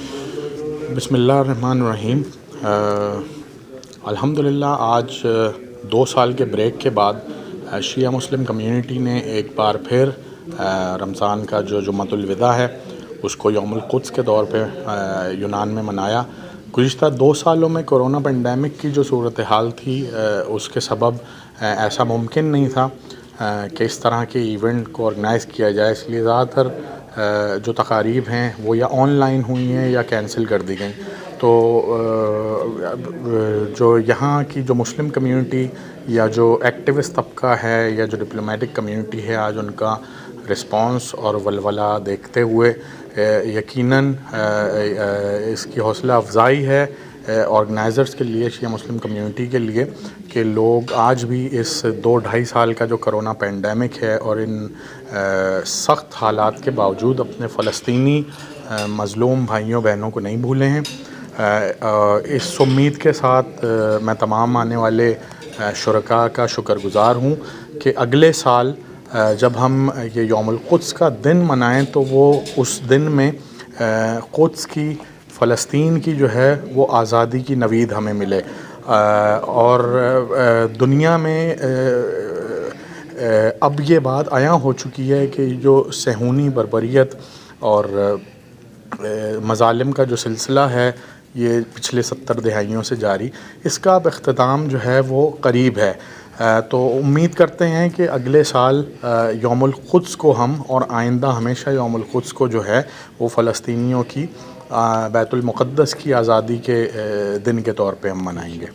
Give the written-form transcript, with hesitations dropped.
بسم اللہ الرحمن الرحیم۔ الحمدللہ آج 2 سال کے بریک کے بعد شیعہ مسلم کمیونٹی نے ایک بار پھر رمضان کا جو جمعۃ الوداع ہے اس کو یوم القدس کے طور پہ یونان میں منایا۔ گزشتہ 2 سالوں میں کرونا پینڈیمک کی جو صورتحال تھی اس کے سبب ایسا ممکن نہیں تھا کہ اس طرح کے ایونٹ کو آرگنائز کیا جائے، اس لیے زیادہ تر جو تقاریب ہیں وہ یا آن لائن ہوئی ہیں یا کینسل کر دی گئیں۔ تو جو یہاں کی جو مسلم کمیونٹی یا جو ایکٹیوسٹ طبقہ ہے یا جو ڈپلومیٹک کمیونٹی ہے، آج ان کا رسپانس اور ولولہ دیکھتے ہوئے یقیناً اس کی حوصلہ افزائی ہے آرگنائزرز کے لیے، شیعہ مسلم کمیونٹی کے لیے، کہ لوگ آج بھی اس 2-2.5 سال کا جو کرونا پینڈیمک ہے اور ان سخت حالات کے باوجود اپنے فلسطینی مظلوم بھائیوں بہنوں کو نہیں بھولے ہیں۔ اس امید کے ساتھ میں تمام آنے والے شرکاء کا شکر گزار ہوں کہ اگلے سال جب ہم یہ یوم القدس کا دن منائیں تو وہ اس دن میں قدس کی، فلسطین کی جو ہے وہ آزادی کی نوید ہمیں ملے، اور دنیا میں اب یہ بات عیاں ہو چکی ہے کہ جو صہیونی بربریت اور مظالم کا جو سلسلہ ہے یہ پچھلے 70 دہائیوں سے جاری، اس کا اب اختتام جو ہے وہ قریب ہے۔ تو امید کرتے ہیں کہ اگلے سال یوم القدس کو ہم، اور آئندہ ہمیشہ یوم القدس کو جو ہے وہ فلسطینیوں کی بیت المقدس کی آزادی کے دن کے طور پہ ہم منائیں گے۔